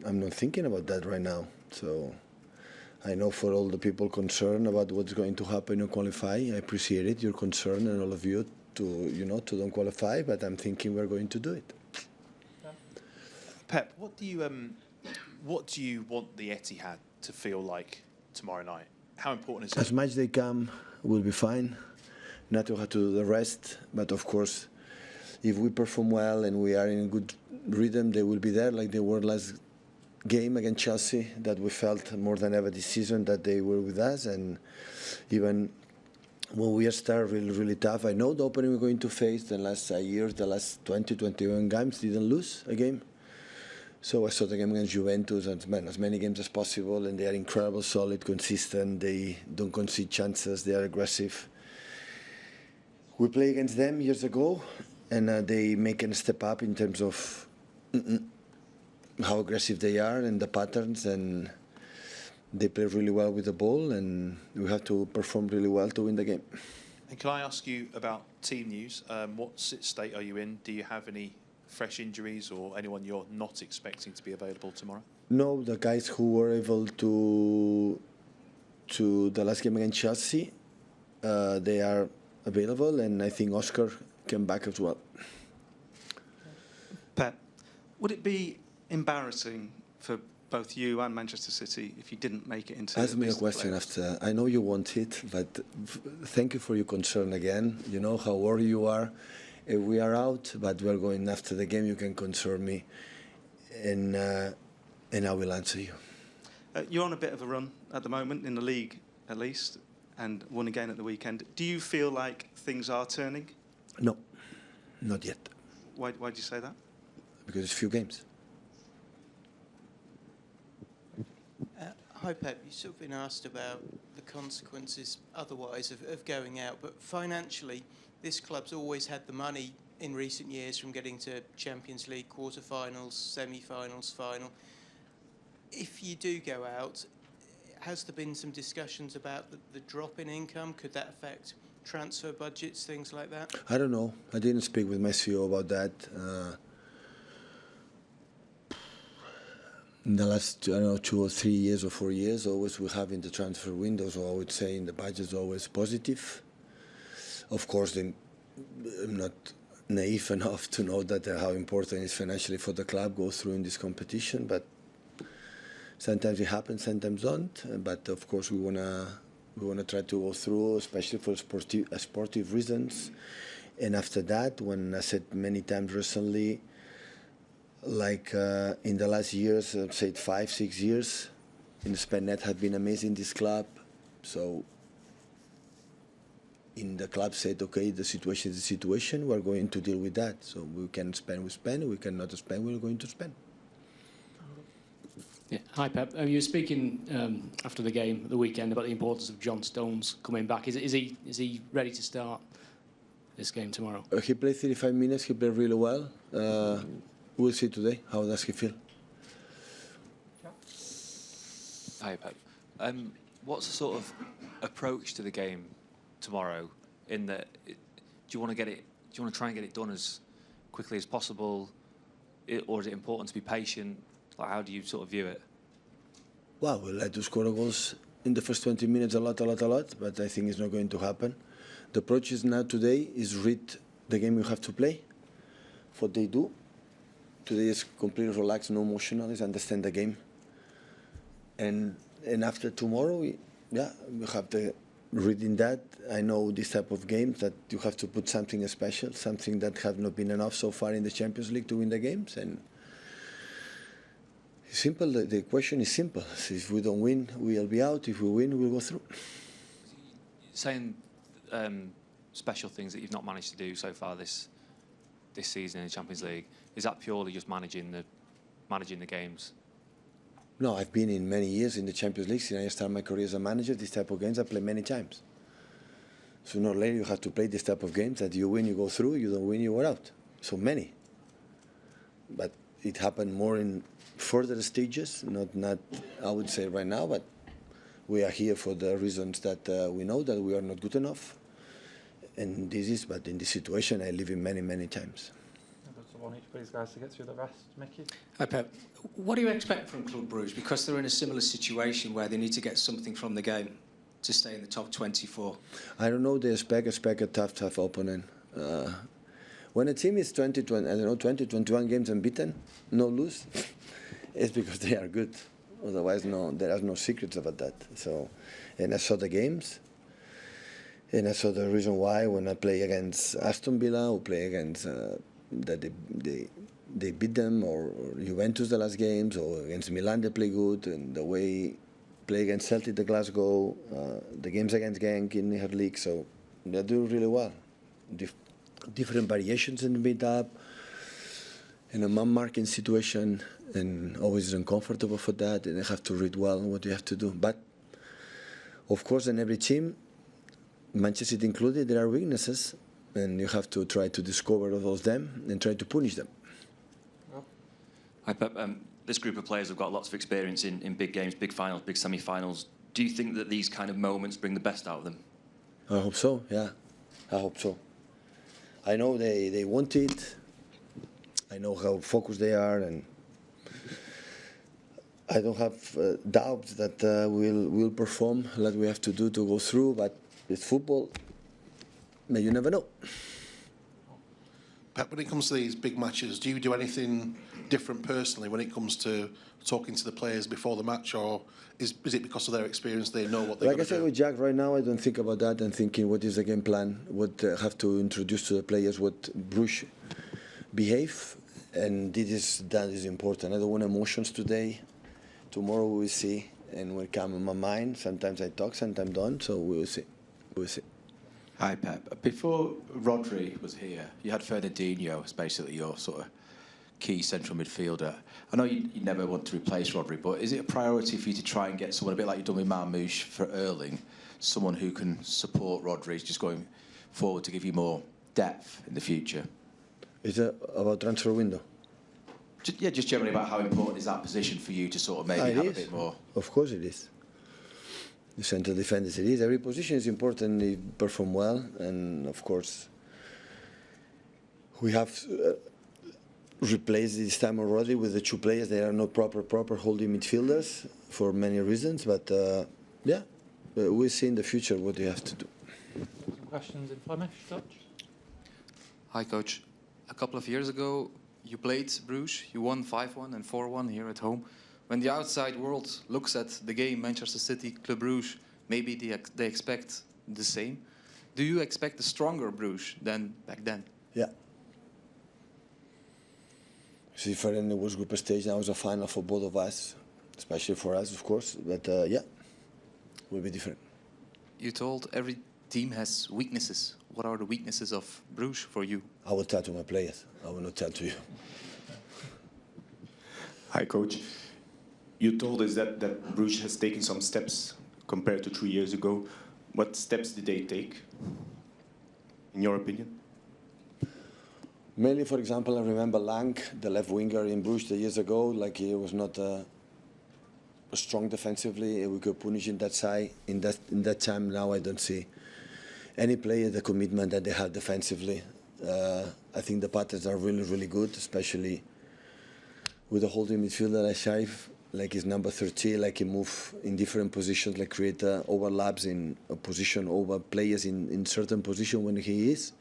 I'm not thinking about that right now. So I know for all the people concerned about what's going to happen in qualify, I appreciate it, your concern, and all of you to don't qualify. But I'm thinking we're going to do it. Pep, what do you want the Etihad to feel like tomorrow night? How important is it? As much as they come, we'll be fine. Not to have to do the rest, but of course, if we perform well and we are in a good rhythm, they will be there like they were last game against Chelsea, that we felt more than ever this season that they were with us. And even when we start really, really tough, I know the opening we're going to face the last years, the last 20, 21 games, didn't lose a game. So I saw the game against Juventus, and as many games as possible, and they are incredible, solid, consistent. They don't concede chances. They are aggressive. We played against them years ago, and they make a step up in terms of how aggressive they are and the patterns, and they play really well with the ball, and we have to perform really well to win the game. And can I ask you about team news? What state are you in? Do you have any fresh injuries or anyone you're not expecting to be available tomorrow? No, the guys who were able to the last game against Chelsea, they are available, and I think Oscar came back as well. Pep, would it be embarrassing for both you and Manchester City if you didn't make it into? Ask me a question after. I know you want it, but thank you for your concern again. You know how worried you are. We are out, but we are going after the game. You can concern me, and I will answer you. You're on a bit of a run at the moment in the league, at least, and won again at the weekend. Do you feel like things are turning? No, not yet. Why do you say that? Because it's few games. Hi Pep, you've sort of been asked about the consequences otherwise of going out, but financially, this club's always had the money in recent years from getting to Champions League quarter-finals, semi-finals, final. If you do go out, has there been some discussions about the drop in income? Could that affect transfer budgets, things like that? I don't know. I didn't speak with my CEO about that. In the last, I don't know, 2 or 3 years or 4 years, always we have in the transfer windows, or I would say in the budget, always positive. Of course, I'm not naive enough to know that how important it is financially for the club go through in this competition, but sometimes it happens, sometimes don't. But of course, we wanna try to go through, especially for sportive reasons. And after that, when I said many times recently, like in the last years, I'd say 5, 6 years, in Spain, net had been amazing. This club, so. In the club said, okay, the situation is the situation, we're going to deal with that. So we can spend, we spend, we cannot spend, we're going to spend. Yeah. Hi Pep, you were speaking after the game, the weekend, about the importance of John Stones coming back. Is he ready to start this game tomorrow? He played 35 minutes, he played really well. We'll see today, how does he feel? Hi Pep. What's the sort of approach to the game tomorrow? In that, do you want to try and get it done as quickly as possible, or is it important to be patient? Like, how do you sort of view it? Well, we'll like to score goals in the first 20 minutes a lot, but I think it's not going to happen. The approach is now today is read the game you have to play, what they do. Today is completely relaxed, no emotional, is understand the game. And after tomorrow, we have to reading that. I know this type of games that you have to put something special, something that have not been enough so far in the Champions League to win the games. And it's simple. The question is simple. So if we don't win, we'll be out. If we win, we'll go through. Saying special things that you've not managed to do so far this season in the Champions League, is that purely just managing the games? No, I've been in many years in the Champions League. Since I started my career as a manager, this type of games I play many times. Sooner or later, you have to play this type of games that you win, you go through, you don't win, you are out. So many. But it happened more in further stages, not I would say right now, but we are here for the reasons that we know that we are not good enough. And but in this situation, I live in many, many times. I just want each of these guys to get through the rest. Mickey? Hi Pep, What do you expect from Club Brugge? Because they're in a similar situation where they need to get something from the game to stay in the top 24. I don't know. They expect a tough opponent. When a team is 20, 21 games unbeaten, no lose, it's because they are good. Otherwise, no, there are no secrets about that. So, and I saw the games, and I saw the reason why when I play against Aston Villa or play against that they beat them, or Juventus the last games, or against Milan they play good, and the way play against Celtic the Glasgow, the games against Genk in the league, so they do really well. Different variations in the build-up, in a man-marking situation, and always uncomfortable for that, and you have to read well what you have to do. But, of course, in every team, Manchester City included, there are weaknesses, and you have to try to discover those them and try to punish them. Hi, Pep. This group of players have got lots of experience in big games, big finals, big semi-finals. Do you think that these kind of moments bring the best out of them? I hope so, yeah. I hope so. I know they want it. I know how focused they are, and I don't have doubts that we'll perform like we have to do to go through, but with football, you never know. Pep, when it comes to these big matches, do you do anything different personally when it comes to talking to the players before the match, or is it because of their experience they know what they're Like going I to do? said with Jack, right now I don't think about that. I'm thinking what is the game plan, what I have to introduce to the players, what Bruges behave, and that is important. I don't want emotions today. Tomorrow we will see, and will come in my mind. Sometimes I talk, sometimes don't, so we will see. We will see. Hi, Pep. Before Rodri was here, you had Fernandinho as basically your sort of key central midfielder. I know you never want to replace Rodri, but is it a priority for you to try and get someone a bit like you've done with Marmoush for Erling, someone who can support Rodri just going forward to give you more depth in the future? Is it about transfer window? Just generally about how important is that position for you to sort of maybe have a bit more? Of course it is. The central defenders, it is. Every position is important. They perform well, and of course, we have replaced this time already with the two players. They are not proper holding midfielders for many reasons, but yeah, we'll see in the future what you have to do. Some questions in Flemish, Dutch? Hi, Coach. A couple of years ago, you played Bruges. You won 5-1 and 4-1 here at home. When the outside world looks at the game, Manchester City, Club Brugge, maybe they expect the same. Do you expect a stronger Bruges than back then? Yeah. It's different. It was group stage. Now it's a final for both of us, especially for us, of course. But yeah, it will be different. You told every team has weaknesses. What are the weaknesses of Bruges for you? I will tell to my players. I will not tell to you. Hi, Coach. You told us that Bruges has taken some steps compared to 3 years ago. What steps did they take, in your opinion? Mainly, for example, I remember Lang, the left winger in Bruges 2 years ago, like he was not strong defensively. We could punish in that side. In that time, now I don't see any player the commitment that they have defensively. I think the patterns are really good, especially with the holding midfielder like Shaif, like his number 13, like he move in different positions, like create overlaps in a position over players in certain position when he is.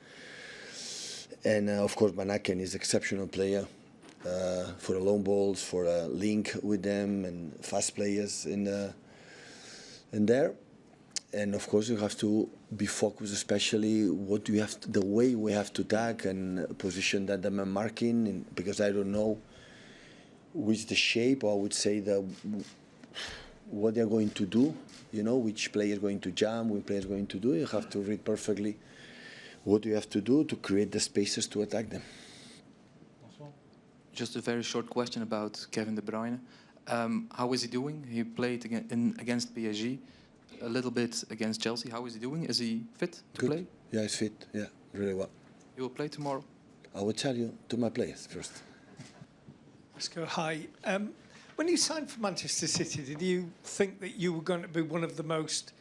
And of course, Manaken is an exceptional player for the long balls, for a link with them, and fast players in there. And of course, you have to be focused, especially the way we have to attack and position that them are marking, because I don't know which the shape, or I would say what they're going to do. You know, which player is going to jump, which player is going to do. You have to read perfectly what you have to do to create the spaces to attack them. Just a very short question about Kevin De Bruyne. How is he doing? He played against PSG, a little bit against Chelsea. How is he doing? Is he fit to play? Yeah, he's fit. Yeah, really well. He will play tomorrow? I will tell you to my players first. Oscar, hi. When you signed for Manchester City, did you think that you were going to be one of the most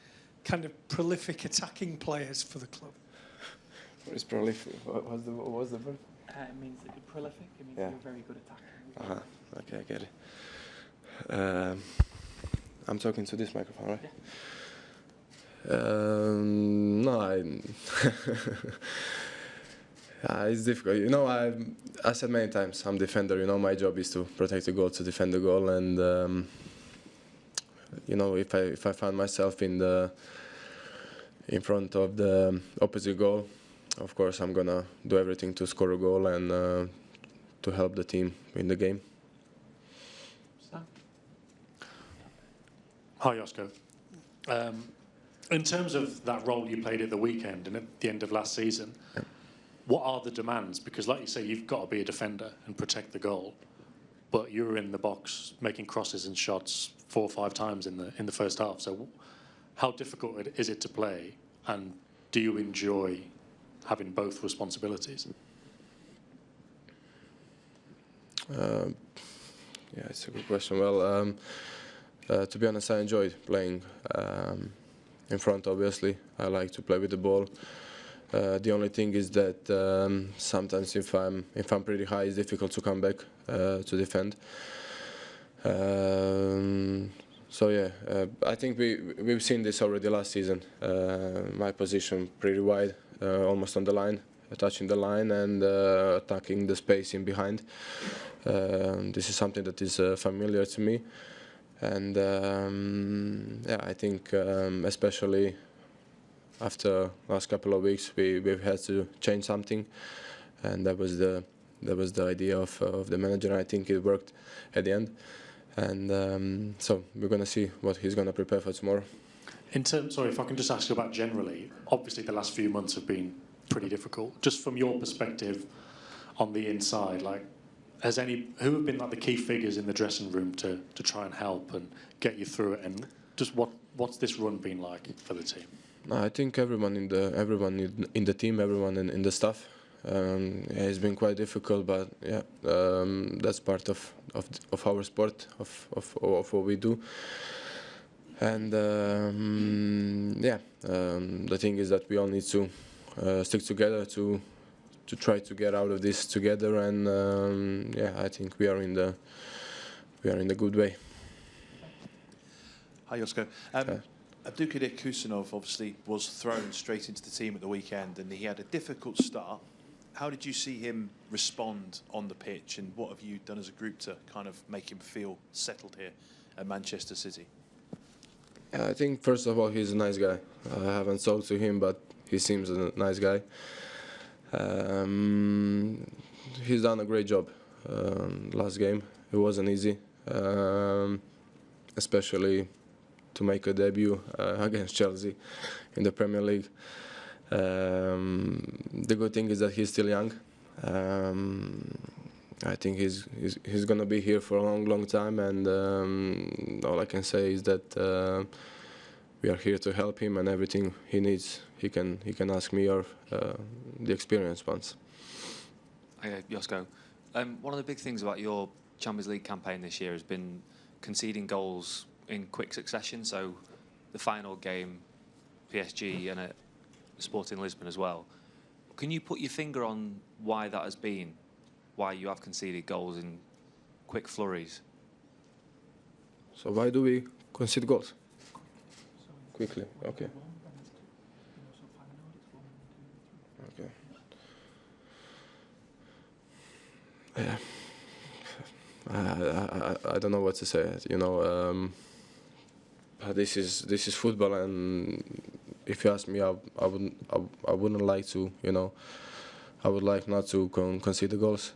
kind of prolific attacking players for the club? What is prolific? What was the word? It means that you're prolific. It means Yeah. you're very good at attacking. Okay, I get it. I'm talking to this microphone, right? No, it's difficult. You know, I said many times, I'm a defender. You know, my job is to protect the goal, to defend the goal, and you know, if I find myself in front of the opposite goal, of course, I'm gonna do everything to score a goal and to help the team win the game. Hi, Josko. In terms of that role you played at the weekend and at the end of last season, what are the demands? Because like you say, you've got to be a defender and protect the goal, but you were in the box making crosses and shots 4 or 5 times in the first half. So how difficult is it to play, and do you enjoy having both responsibilities? Yeah, it's a good question. Well, to be honest, I enjoyed playing in front. Obviously, I like to play with the ball. The only thing is that sometimes if I'm pretty high, it's difficult to come back to defend. So yeah, I think we've seen this already last season. My position pretty wide, almost on the line, touching the line and attacking the space in behind. This is something that is familiar to me, and yeah, I think especially after last couple of weeks, we've had to change something, and that was the idea of the manager. I think it worked at the end, and so we're gonna see what he's gonna prepare for tomorrow. Sorry, if I can just ask you about generally. Obviously, the last few months have been pretty difficult. Just from your perspective, on the inside, like, who have been like the key figures in the dressing room to try and help and get you through it, and just what's this run been like for the team? I think everyone in the team, everyone in the staff. Yeah, it's been quite difficult, but yeah, that's part of our sport, of what we do. And yeah, the thing is that we all need to stick together to try to get out of this together. And yeah, I think we are in the good way. Hi, Josko. Abdulkadir Kusanov obviously was thrown straight into the team at the weekend, and he had a difficult start. How did you see him respond on the pitch, and what have you done as a group to kind of make him feel settled here at Manchester City? I think first of all, he's a nice guy. I haven't talked to him, but he seems a nice guy. He's done a great job last game. It wasn't easy, especially to make a debut against Chelsea in the Premier League. The good thing is that he's still young. I think he's gonna be here for a long time, and all I can say is that we are here to help him, and everything he needs, he can ask me or the experienced ones. Okay, Josko. One of the big things about your Champions League campaign this year has been conceding goals in quick succession. So the final game, PSG, and at Sporting Lisbon as well. Can you put your finger on why that has been? Why you have conceded goals in quick flurries? So why do we concede goals? Quickly, okay. Okay. Yeah. I don't know what to say. You know, this is football, and if you ask me, I wouldn't like to. You know, I would like not to concede the goals,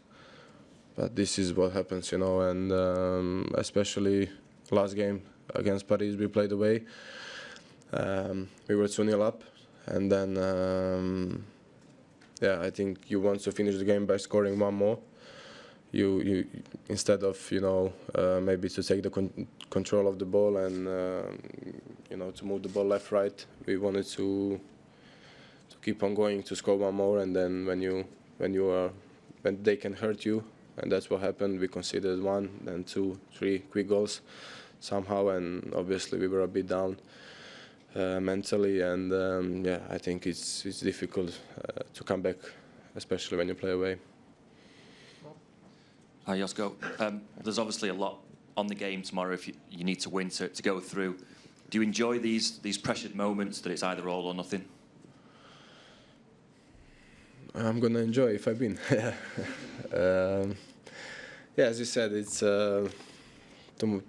but this is what happens. You know, and especially last game against Paris, we played away. We were 2-0 up, and then yeah, I think you want to finish the game by scoring one more. You instead of maybe to take the control of the ball and to move the ball left right, we wanted to keep on going to score one more, and then when they can hurt you, and that's what happened. We conceded 1, then 2, 3 quick goals somehow, and obviously we were a bit down mentally, and yeah, I think it's difficult to come back, especially when you play away. Hi, Josko. There's obviously a lot on the game tomorrow if you need to win to go through. Do you enjoy these pressured moments that it's either all or nothing? I'm gonna enjoy if I win. Yeah, as you said, it's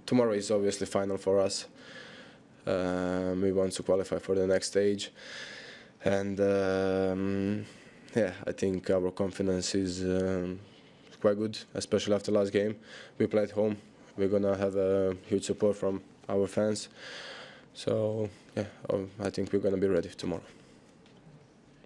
tomorrow is obviously final for us. We want to qualify for the next stage, and yeah, I think our confidence is quite good, especially after last game. We played home. We're gonna have a huge support from our fans, so yeah, I think we're gonna be ready tomorrow.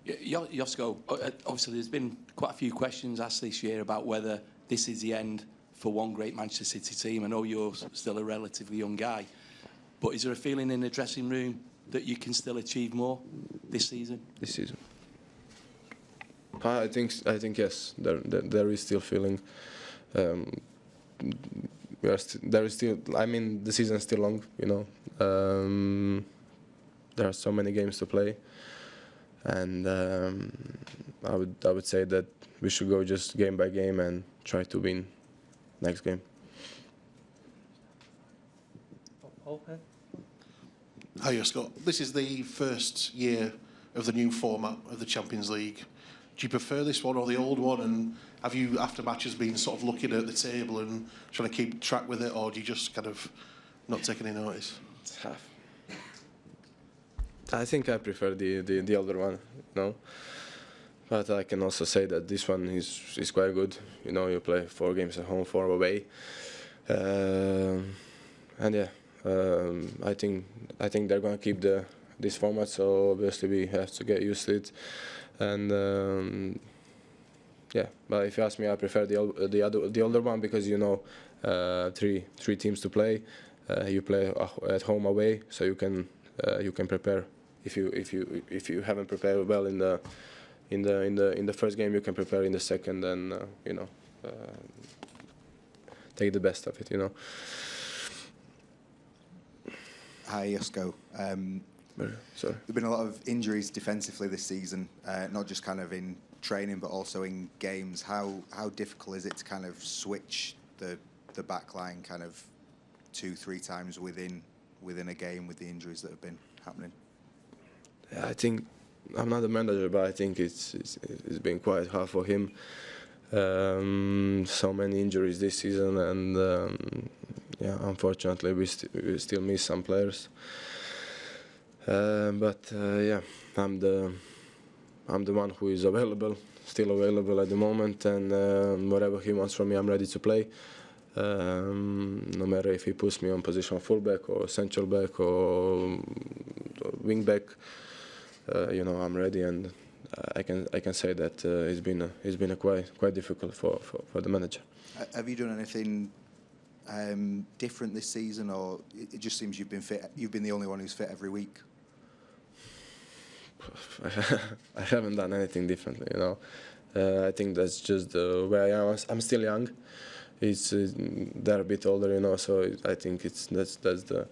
Josko, obviously there's been quite a few questions asked this year about whether this is the end for one great Manchester City team. I know you're still a relatively young guy, but is there a feeling in the dressing room that you can still achieve more this season? This season, I think yes. There is still feeling. There is still. I mean, the season is still long. You know, there are so many games to play, and I would say that we should go just game by game and try to win next game. Hi, Scott. This is the first year of the new format of the Champions League. Do you prefer this one or the old one? And have you, after matches, been sort of looking at the table and trying to keep track with it, or do you just kind of not take any notice? I think I prefer the older one, you know. But I can also say that this one is quite good. You know, you play 4 games at home, 4 away, and yeah, I think they're gonna keep this format. So obviously we have to get used to it, and yeah. But if you ask me, I prefer the older one because you know, 3 teams to play. You play at home, away, so you can prepare. If you haven't prepared well in the first game, you can prepare in the second, and you know, take the best of it. You know. Hi, Josko. Sorry. There've been a lot of injuries defensively this season, not just kind of in training, but also in games. How difficult is it to kind of switch the back line kind of 2-3 times within a game with the injuries that have been happening? Yeah, I think I'm not a manager, but I think it's been quite hard for him. So many injuries this season, and yeah, unfortunately we still miss some players. But yeah, I'm the one who is still available at the moment, and whatever he wants from me, I'm ready to play. No matter if he puts me on position of fullback or central back or wing back, you know, I'm ready, and I can say that it's been quite difficult for the manager. Have you done anything different this season, or it just seems you've been fit? You've been the only one who's fit every week. I haven't done anything differently, you know. I think that's just the way I am. I'm still young. They're a bit older, you know. So I think that's the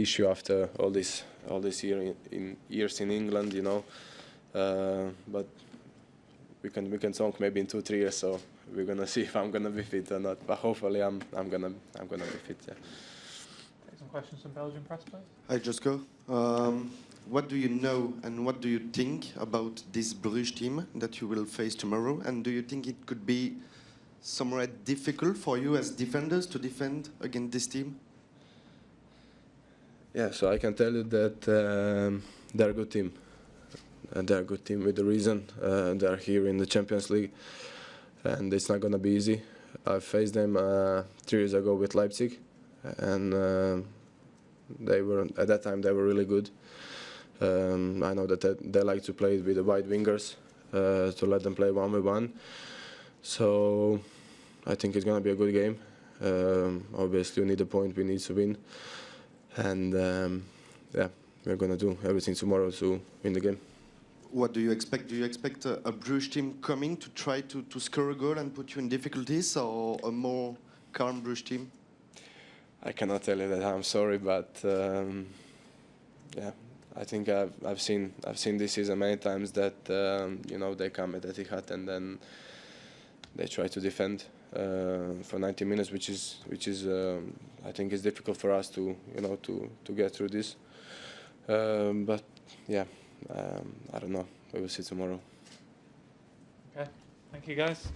issue after all this years in England, you know. But we can talk maybe in 2-3 years. So we're gonna see if I'm gonna be fit or not. But hopefully I'm gonna be fit. Yeah. Take some questions from Belgian press, please. Hi, Josko. What do you know and what do you think about this Bruges team that you will face tomorrow? And do you think it could be somewhat difficult for you as defenders to defend against this team? Yeah, so I can tell you that they're a good team. They're a good team with the reason they're here in the Champions League, and it's not going to be easy. I faced them 3 years ago with Leipzig, and at that time they were really good. I know that they like to play with the wide wingers to let them play 1v1. So I think it's going to be a good game. Obviously, we need a point. We need to win. And yeah, we're going to do everything tomorrow to win the game. What do you expect? Do you expect a Bruges team coming to try to score a goal and put you in difficulties, or a more calm Bruges team? I cannot tell you that. I'm sorry, but yeah, I think I've seen this season many times that you know, they come at Etihad and then they try to defend for 90 minutes, which is I think is difficult for us to to get through this. But yeah, I don't know. We will see tomorrow. Okay, thank you guys.